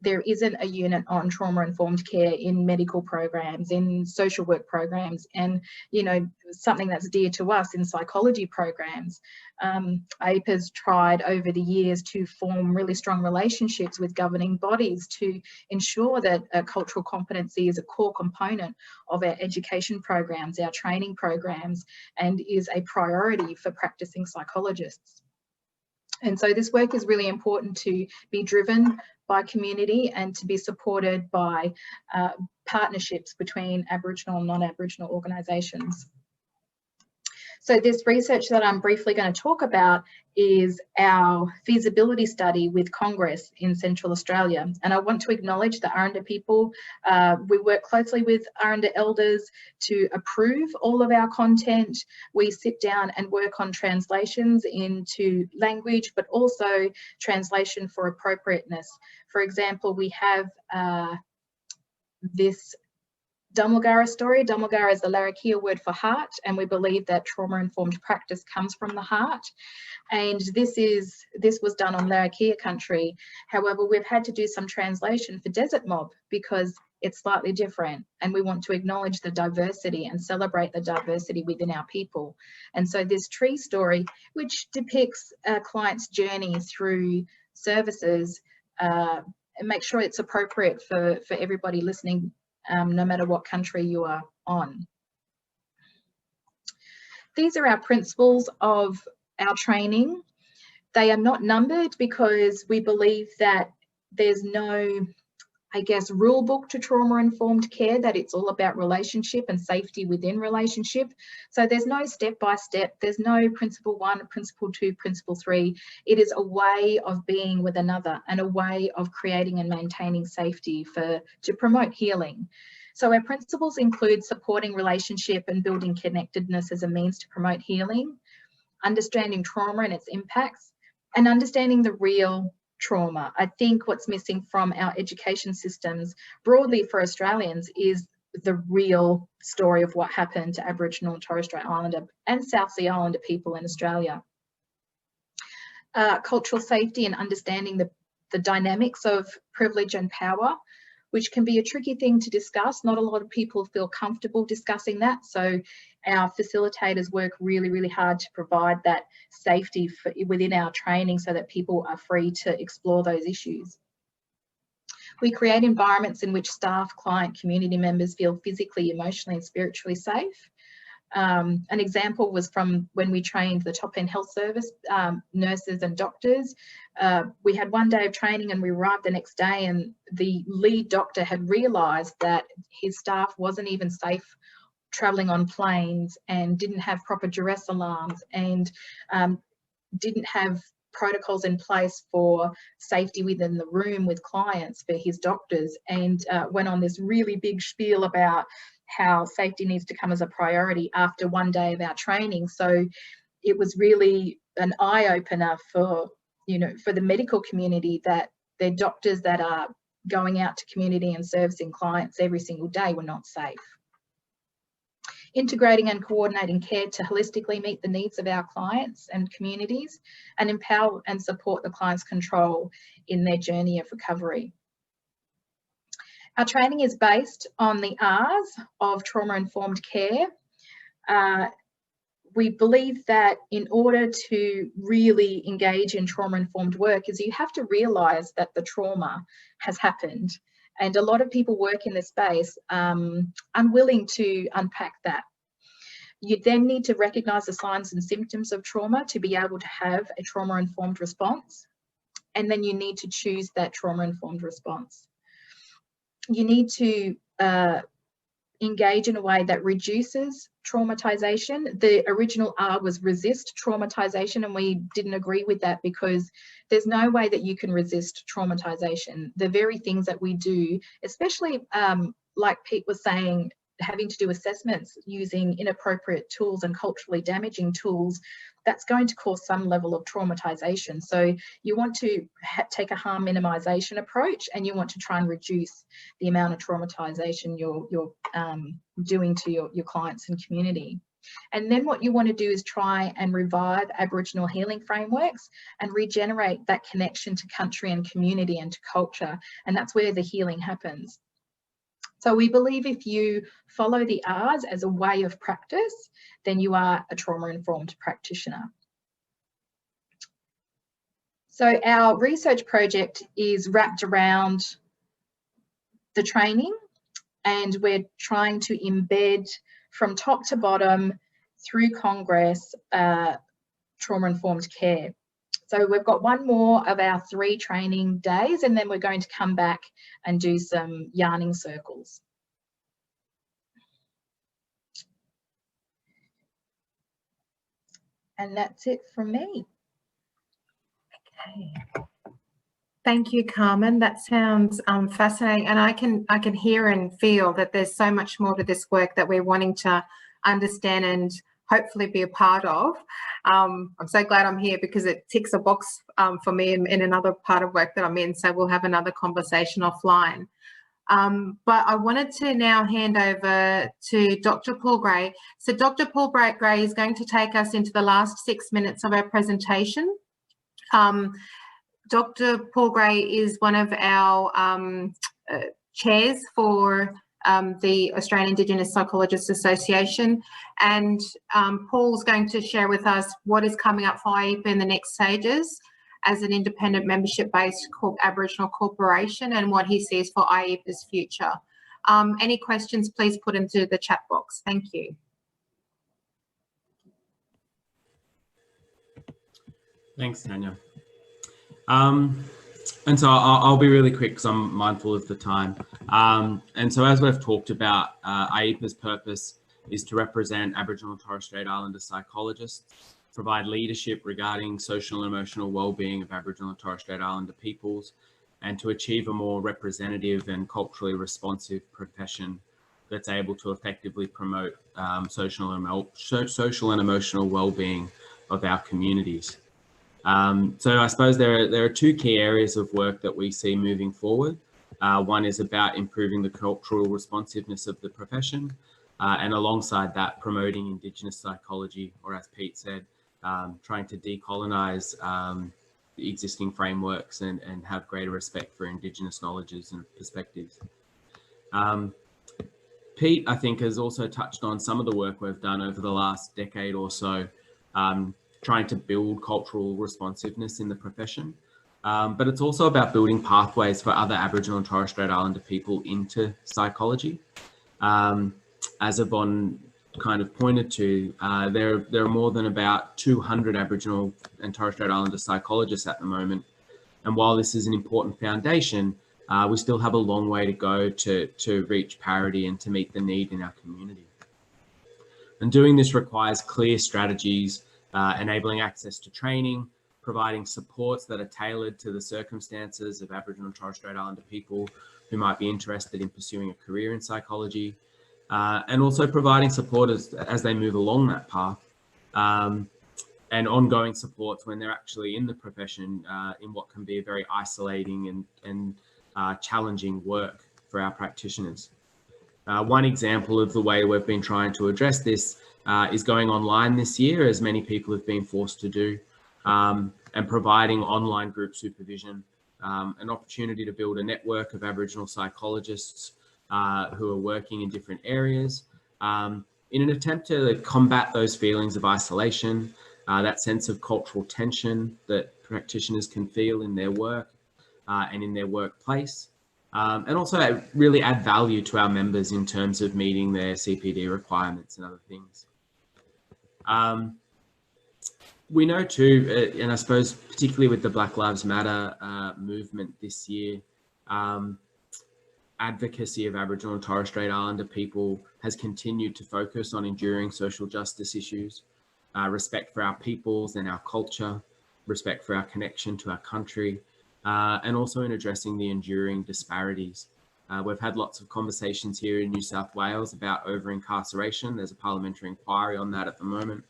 There isn't a unit on trauma-informed care in medical programs, in social work programs, and, you know, something that's dear to us in psychology programs. AIPA's tried over the years to form really strong relationships with governing bodies to ensure that cultural competency is a core component of our education programs, our training programs, and is a priority for practicing psychologists. And so this work is really important to be driven by community and to be supported by partnerships between Aboriginal and non-Aboriginal organisations. So this research that I'm briefly going to talk about is our feasibility study with Congress in Central Australia. And I want to acknowledge the Aranda people. We work closely with Aranda elders to approve all of our content. We sit down and work on translations into language, but also translation for appropriateness. For example, we have this Damulgara story. Damulgara is the Larrakia word for heart, and we believe that trauma-informed practice comes from the heart. And this was done on Larrakia country. However, we've had to do some translation for Desert Mob because it's slightly different, and we want to acknowledge the diversity and celebrate the diversity within our people. And so this tree story, which depicts a client's journey through services, and make sure it's appropriate for everybody listening, no matter what country you are on. These are our principles of our training. They are not numbered because we believe that there's no, I guess, rule book to trauma-informed care, that it's all about relationship and safety within relationship. So there's no step-by-step, there's no principle 1, principle 2, principle 3. It is a way of being with another and a way of creating and maintaining safety to promote healing. So our principles include supporting relationship and building connectedness as a means to promote healing, understanding trauma and its impacts, and understanding the real trauma. I think what's missing from our education systems broadly for Australians is the real story of what happened to Aboriginal and Torres Strait Islander and South Sea Islander people in Australia. Cultural safety and understanding the dynamics of privilege and power, which can be a tricky thing to discuss. Not a lot of people feel comfortable discussing that. So our facilitators work really, really hard to provide that safety within our training so that people are free to explore those issues. We create environments in which staff, client, community members feel physically, emotionally and spiritually safe. An example was from when we trained the top end health service nurses and doctors. We had one day of training and we arrived the next day, and the lead doctor had realised that his staff wasn't even safe travelling on planes and didn't have proper duress alarms and didn't have protocols in place for safety within the room with clients for his doctors, and went on this really big spiel about how safety needs to come as a priority after one day of our training. So it was really an eye-opener for, for the medical community, that their doctors that are going out to community and servicing clients every single day were not safe. Integrating and coordinating care to holistically meet the needs of our clients and communities, and empower and support the client's control in their journey of recovery. Our training is based on the R's of trauma-informed care. we believe that in order to really engage in trauma-informed work is you have to realise that the trauma has happened. And a lot of people work in this space unwilling to unpack that. You then need to recognise the signs and symptoms of trauma to be able to have a trauma-informed response. And then you need to choose that trauma-informed response. You need to engage in a way that reduces traumatization. The original R was resist traumatization, and we didn't agree with that because there's no way that you can resist traumatization. The very things that we do, especially like Pete was saying, having to do assessments using inappropriate tools and culturally damaging tools, that's going to cause some level of traumatization. So you want to take a harm minimization approach, and you want to try and reduce the amount of traumatization you're doing to your clients and community. And then what you want to do is try and revive Aboriginal healing frameworks and regenerate that connection to country and community and to culture. And that's where the healing happens. So we believe if you follow the R's as a way of practice, then you are a trauma-informed practitioner. So our research project is wrapped around the training, and we're trying to embed from top to bottom through Congress trauma-informed care. So we've got one more of our 3 training days, and then we're going to come back and do some yarning circles. And that's it from me. Okay. Thank you, Carmen. That sounds fascinating, and I can hear and feel that there's so much more to this work that we're wanting to understand and hopefully be a part of. I'm so glad I'm here because it ticks a box for me in another part of work that I'm in, so we'll have another conversation offline. But I wanted to now hand over to Dr. Paul Gray. So Dr. Paul Gray is going to take us into the last 6 minutes of our presentation. Dr. Paul Gray is one of our chairs for the Australian Indigenous Psychologists Association, and Paul's going to share with us what is coming up for AIPA in the next stages as an independent membership-based Aboriginal corporation and what he sees for AIPA's future. Any questions, please put into the chat box. Thank you. Thanks, Tanya. And so I'll be really quick because I'm mindful of the time. And so as we've talked about, AIPA's purpose is to represent Aboriginal and Torres Strait Islander psychologists, provide leadership regarding social and emotional well-being of Aboriginal and Torres Strait Islander peoples, and to achieve a more representative and culturally responsive profession that's able to effectively promote social and emotional well-being of our communities. So I suppose there are 2 key areas of work that we see moving forward. One is about improving the cultural responsiveness of the profession, and alongside that, promoting Indigenous psychology, or as Pete said, trying to decolonise the existing frameworks and have greater respect for Indigenous knowledges and perspectives. Pete, I think, has also touched on some of the work we've done over the last decade or so, trying to build cultural responsiveness in the profession. But it's also about building pathways for other Aboriginal and Torres Strait Islander people into psychology. As Yvonne kind of pointed to, there are more than about 200 Aboriginal and Torres Strait Islander psychologists at the moment. And while this is an important foundation, we still have a long way to go to reach parity and to meet the need in our community. And doing this requires clear strategies, enabling access to training, providing supports that are tailored to the circumstances of Aboriginal and Torres Strait Islander people who might be interested in pursuing a career in psychology, and also providing support as they move along that path, and ongoing supports when they're actually in the profession in what can be a very isolating and challenging work for our practitioners. One example of the way we've been trying to address this is going online this year, as many people have been forced to do, and providing online group supervision, an opportunity to build a network of Aboriginal psychologists who are working in different areas, in an attempt to combat those feelings of isolation, that sense of cultural tension that practitioners can feel in their work and in their workplace, and also really add value to our members in terms of meeting their CPD requirements and other things. We know too, and I suppose particularly with the Black Lives Matter movement this year, advocacy of Aboriginal and Torres Strait Islander people has continued to focus on enduring social justice issues, respect for our peoples and our culture, respect for our connection to our country, and also in addressing the enduring disparities. We've had lots of conversations here in New South Wales about over-incarceration. There's a parliamentary inquiry on that at the moment.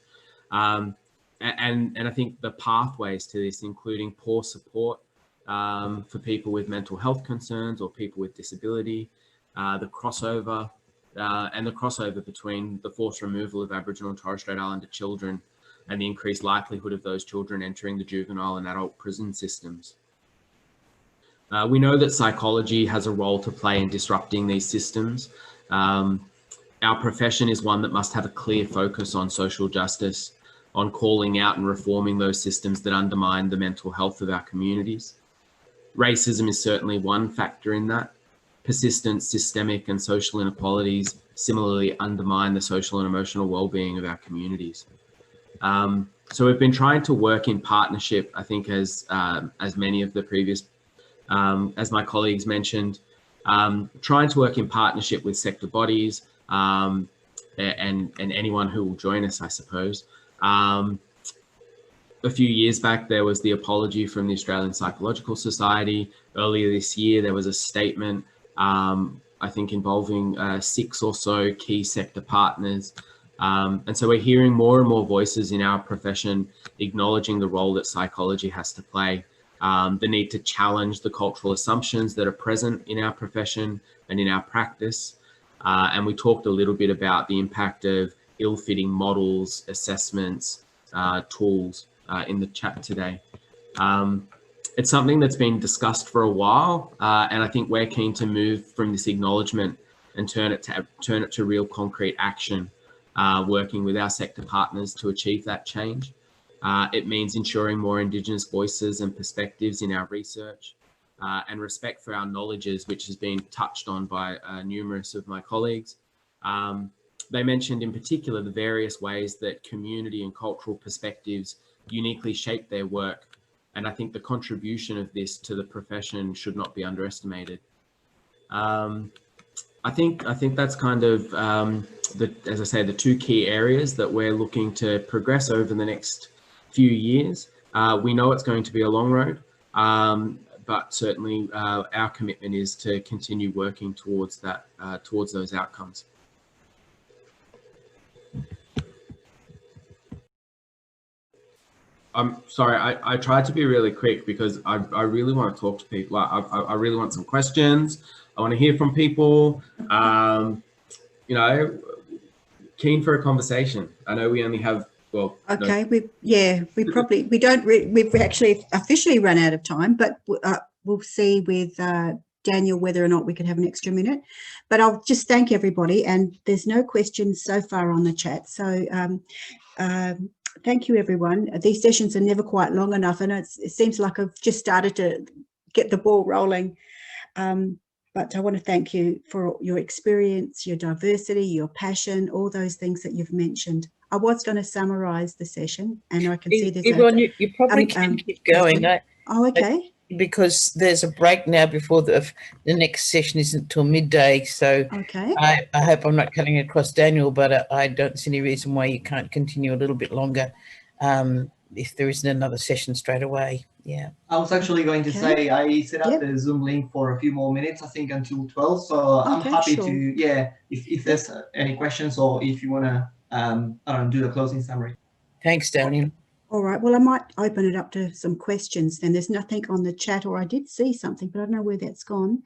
And I think the pathways to this, including poor support for people with mental health concerns or people with disability, the crossover between the forced removal of Aboriginal and Torres Strait Islander children and the increased likelihood of those children entering the juvenile and adult prison systems. We know that psychology has a role to play in disrupting these systems. Our profession is one that must have a clear focus on social justice, on calling out and reforming those systems that undermine the mental health of our communities. Racism is certainly one factor in that. Persistent systemic and social inequalities similarly undermine the social and emotional well-being of our communities. So we've been trying to work in partnership, I think, as many of the previous, as my colleagues mentioned, trying to work in partnership with sector bodies and anyone who will join us, I suppose. A few years back, there was the apology from the Australian Psychological Society. Earlier this year, there was a statement, I think, involving 6 or so key sector partners. And so we're hearing more and more voices in our profession acknowledging the role that psychology has to play, the need to challenge the cultural assumptions that are present in our profession and in our practice. And we talked a little bit about the impact of ill-fitting models, assessments, tools in the chat today. It's something that's been discussed for a while, and I think we're keen to move from this acknowledgement and turn it to real concrete action, working with our sector partners to achieve that change. It means ensuring more Indigenous voices and perspectives in our research, and respect for our knowledges, which has been touched on by numerous of my colleagues. They mentioned in particular the various ways that community and cultural perspectives uniquely shape their work. And I think the contribution of this to the profession should not be underestimated. I think that's kind of, as I say, the 2 key areas that we're looking to progress over the next few years. We know it's going to be a long road, but certainly our commitment is to continue working towards that, towards those outcomes. I'm sorry, I tried to be really quick because I really want to talk to people. I really want some questions. I want to hear from people. You know, keen for a conversation. I know we only have, well, okay, no. we've actually officially run out of time, but we'll see with Daniel whether or not we could have an extra minute. But I'll just thank everybody, and there's no questions so far on the chat. So thank you, everyone. These sessions are never quite long enough, and it seems like I've just started to get the ball rolling. But I want to thank you for your experience, your diversity, your passion, all those things that you've mentioned. I was going to summarise the session, and I can see there's Yvonne, you probably can keep going. Oh, okay. Because there's a break now before the next session isn't till midday. So okay. I hope I'm not cutting across Daniel, but I don't see any reason why you can't continue a little bit longer if there isn't another session straight away. Yeah. I was actually going to say I set up the Zoom link for a few more minutes, I think until 12. So I'm happy to, if there's any questions or if you want to, I don't know, do the closing summary. Thanks, Daniel. All right, well, I might open it up to some questions then. There's nothing on the chat, or I did see something, but I don't know where that's gone.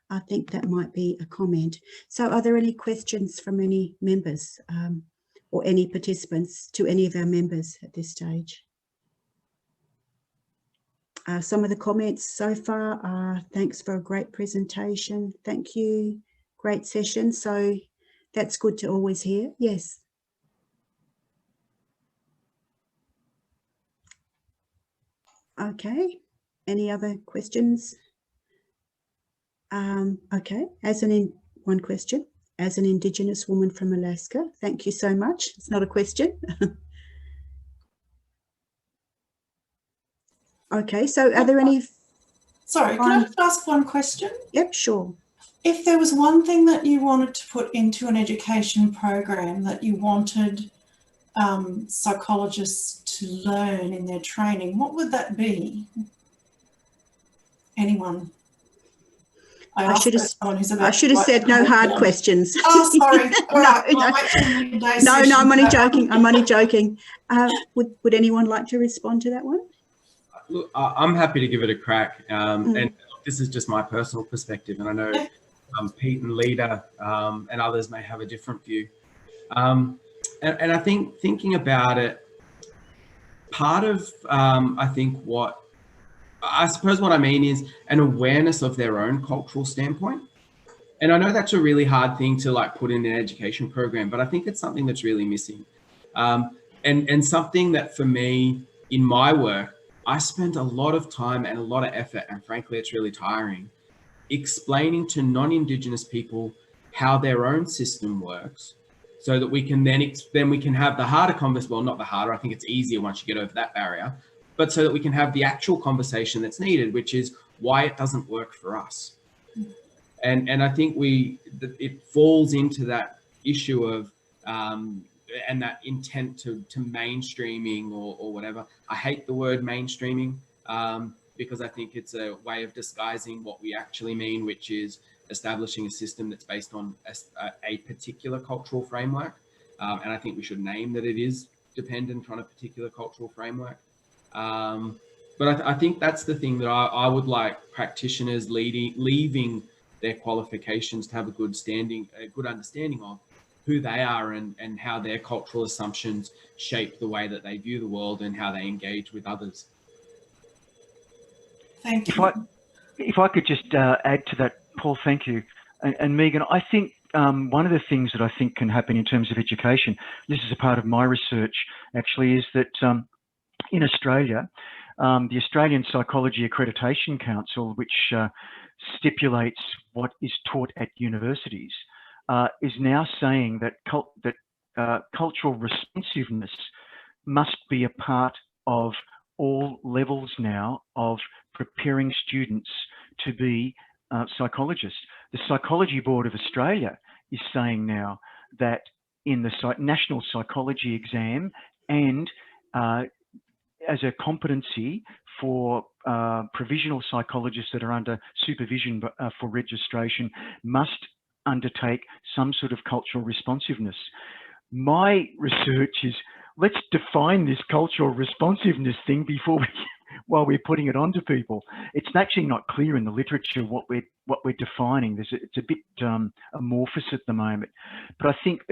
I think that might be a comment. So are there any questions from any members or any participants to any of our members at this stage? Some of the comments so far are thanks for a great presentation. Thank you. Great session. So that's good to always hear. Yes, Okay, any other questions? Okay, one question. As an Indigenous woman from Alaska, thank you so much. It's not a question. Okay, so are there any... Sorry, can I just ask one question? Yep, sure. If there was one thing that you wanted to put into an education program that you wanted psychologists to learn in their training, what would that be? Anyone? I should have said no hard questions. Oh, sorry. All right. No, I'm only joking. I'm only joking. Would anyone like to respond to that one? Look, I'm happy to give it a crack. And this is just my personal perspective. And I know Pete and Lita and others may have a different view. And I think thinking about it, part of, I think I suppose what I mean is an awareness of their own cultural standpoint. And I know that's a really hard thing to like put in an education program, but I think it's something that's really missing. And something that for me in my work, I spend a lot of time and a lot of effort, and frankly, it's really tiring, explaining to non-Indigenous people how their own system works, so that we can then we can have the harder conversation. Well, not the harder. I think it's easier once you get over that barrier, but so that we can have the actual conversation that's needed, which is why it doesn't work for us. And I think it falls into that issue of and that intent to mainstreaming or whatever. I hate the word mainstreaming because I think it's a way of disguising what we actually mean, which is establishing a system that's based on a particular cultural framework. And I think we should name that it is dependent on a particular cultural framework. But I think that's the thing that I would like practitioners leaving their qualifications to have a good understanding of who they are and how their cultural assumptions shape the way that they view the world and how they engage with others. Thank you. If I could just add to that, Paul, thank you. And Megan, I think one of the things that I think can happen in terms of education, this is a part of my research actually, is that in Australia, the Australian Psychology Accreditation Council, which stipulates what is taught at universities, is now saying that cultural responsiveness must be a part of all levels now of preparing students to be psychologists. The Psychology Board of Australia is saying now that in the National Psychology Exam and as a competency for provisional psychologists that are under supervision for registration must undertake some sort of cultural responsiveness. My research is, let's define this cultural responsiveness thing while we're putting it onto people. It's actually not clear in the literature what we're defining. It's a bit amorphous at the moment. But I think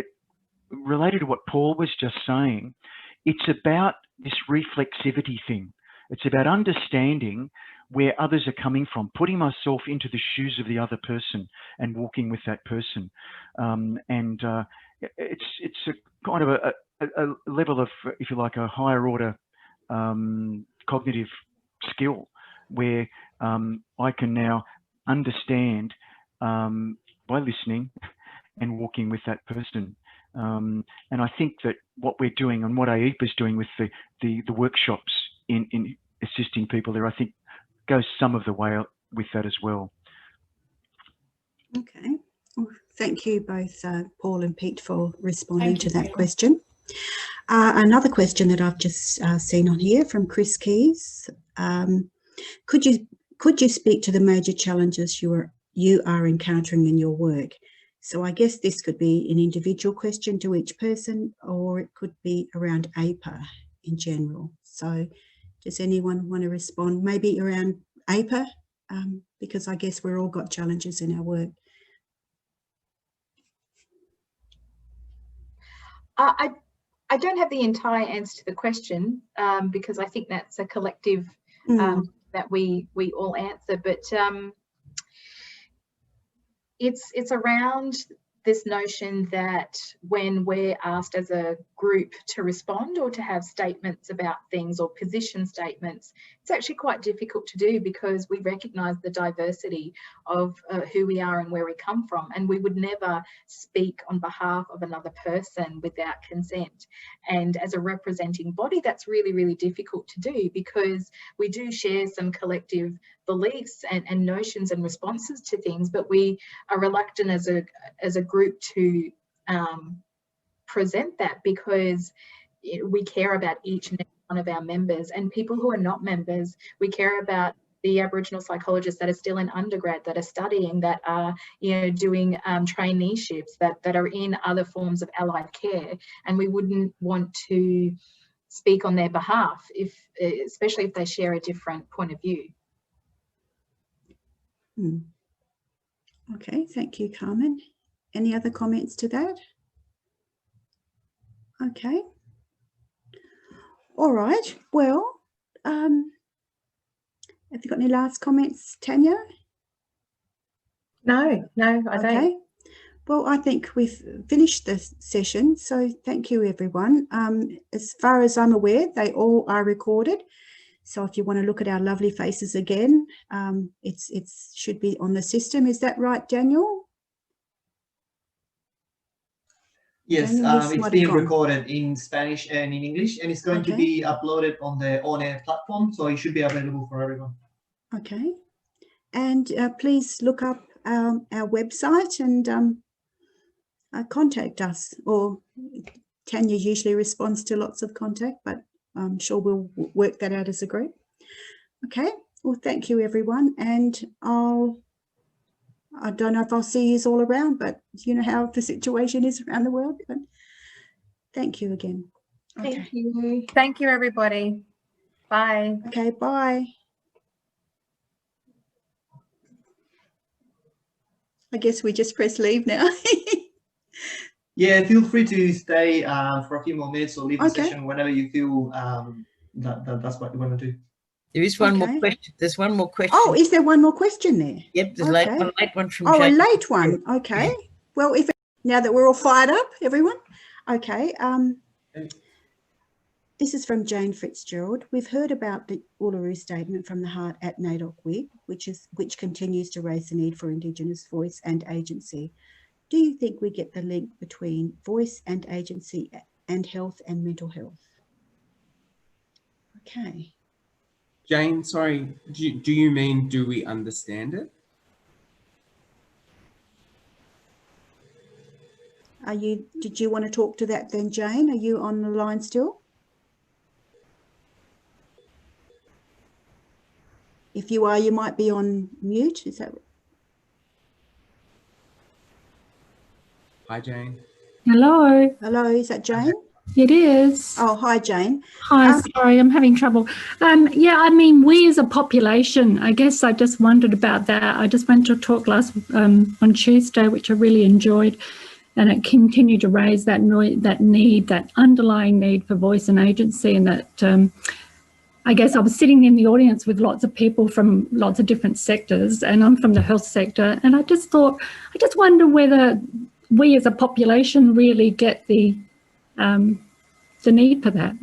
related to what Paul was just saying, it's about this reflexivity thing. It's about understanding where others are coming from, putting myself into the shoes of the other person and walking with that person. It's a kind of a level of, if you like, a higher order cognitive skill where I can now understand by listening and walking with that person. And I think that what we're doing and what AIPA is doing with the workshops in assisting people there, I think goes some of the way with that as well. Okay. Well, thank you both, Paul and Pete, for responding to that question. Another question that I've just seen on here from Chris Keys. Could you speak to the major challenges you are encountering in your work? So I guess this could be an individual question to each person, or it could be around AIPA in general. So does anyone want to respond? Maybe around AIPA, because I guess we're all got challenges in our work. I don't have the entire answer to the question because I think that's a collective that we all answer, but it's around this notion that when we're asked as a group group to respond or to have statements about things or position statements, it's actually quite difficult to do because we recognise the diversity of who we are and where we come from, and we would never speak on behalf of another person without consent. And as a representing body, that's really, really difficult to do because we do share some collective beliefs and notions and responses to things, but we are reluctant as a group to present that because we care about each and every one of our members, and people who are not members, we care about the Aboriginal psychologists that are still in undergrad, that are studying, that are, you know, doing traineeships, that are in other forms of allied care, and we wouldn't want to speak on their behalf, especially if they share a different point of view. Okay, thank you, Carmen. Any other comments to that? Okay. All right. Well, have you got any last comments, Tanya? No, I don't. Okay. Well, I think we've finished the session, so thank you, everyone. As far as I'm aware, they all are recorded. So if you want to look at our lovely faces again, it should be on the system. Is that right, Daniel? Yes, Daniel, it's being recorded in Spanish and in English, and it's going to be uploaded on the on-air platform, so it should be available for everyone. Okay. And please look up our website and contact us, or Tanya usually responds to lots of contact, but I'm sure we'll work that out as a group. Okay, well, thank you, everyone. And I don't know if I'll see you all around, but you know how the situation is around the world. But thank you again. Okay. Thank you. Thank you, everybody. Bye. Okay, bye. I guess we just press leave now. Yeah, feel free to stay for a few more minutes or leave the session whenever you feel that's what you want to do. There is one more question. There's one more question. Oh, is there one more question there? Yep, there's a late one from Jane. A late one. Okay. Yeah. Well, now that we're all fired up, everyone. Okay. This is from Jane Fitzgerald. We've heard about the Uluru Statement from the Heart at NAIDOC WIG, which continues to raise the need for Indigenous voice and agency. Do you think we get the link between voice and agency and health and mental health? Okay. Jane, sorry, do you mean do we understand it? Did you want to talk to that then, Jane? Are you on the line still? If you are, you might be on mute. Is that? Hi, Jane. Hello. Hello, is that Jane? It is. Oh, hi, Jane. Hi, sorry, I'm having trouble. Yeah, I mean, we as a population, I guess I just wondered about that. I just went to a talk last on Tuesday, which I really enjoyed, and it continued to raise that need, that underlying need for voice and agency, and that I guess I was sitting in the audience with lots of people from lots of different sectors, and I'm from the health sector, and I just wonder whether we as a population really get the need for that.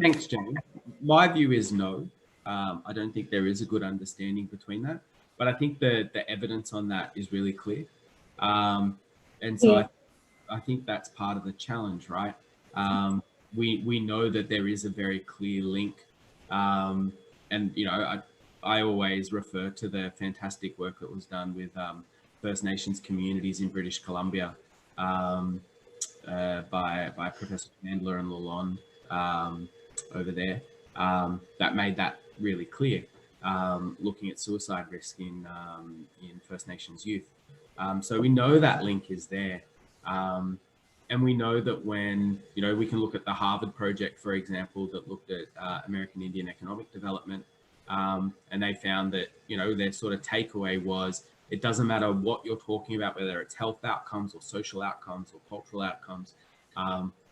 Thanks, Jane. My view is no. I don't think there is a good understanding between that, but I think the evidence on that is really clear. And so I think that's part of the challenge, right? We know that there is a very clear link. And, you know, I always refer to the fantastic work that was done with First Nations communities in British Columbia by Professor Chandler and Lalonde over there, that made that really clear, looking at suicide risk in First Nations youth. So we know that link is there. And we know that when, you know, we can look at the Harvard project, for example, that looked at American Indian economic development, and they found that, you know, their sort of takeaway was, it doesn't matter what you're talking about, whether it's health outcomes or social outcomes or cultural outcomes.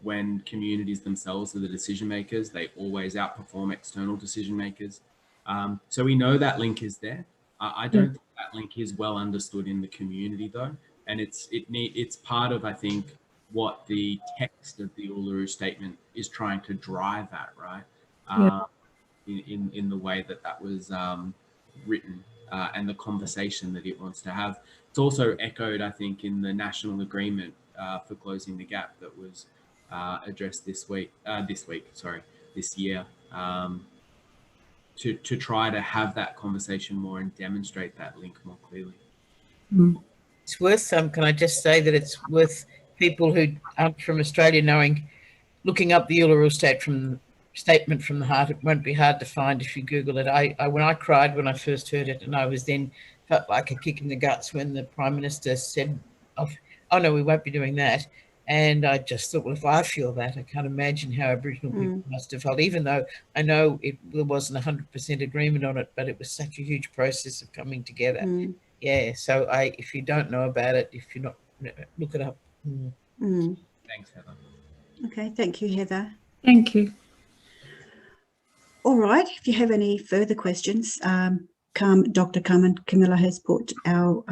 When communities themselves are the decision makers, they always outperform external decision makers. So we know that link is there. I don't think that link is well understood in the community though, and it's part of, I think, what the text of the Uluru Statement is trying to drive at, right? In the way that was written and the conversation that it wants to have. It's also echoed, I think, in the national agreement for closing the gap that was addressed this year, to try to have that conversation more and demonstrate that link more clearly. It's worth, can I just say that it's worth people who aren't from Australia looking up the Uluru Statement from the Heart. It won't be hard to find if you Google it. When I cried when I first heard it, and I was then felt like a kick in the guts when the Prime Minister said, oh no, we won't be doing that. And I just thought, well, if I feel that, I can't imagine how Aboriginal people must have felt, even though I know there wasn't 100% agreement on it, but it was such a huge process of coming together. Yeah, so if you don't know about it, if you're not, look it up. Thanks, Heather. Okay, thank you, Heather. Thank you. All right, if you have any further questions, Dr. Camilla has put our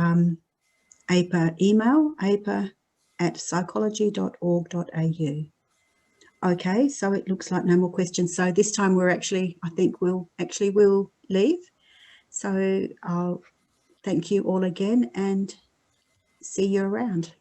AIPA email, aipa@psychology.org.au. Okay, so it looks like no more questions. So this time I think we'll leave. So I'll thank you all again and see you around.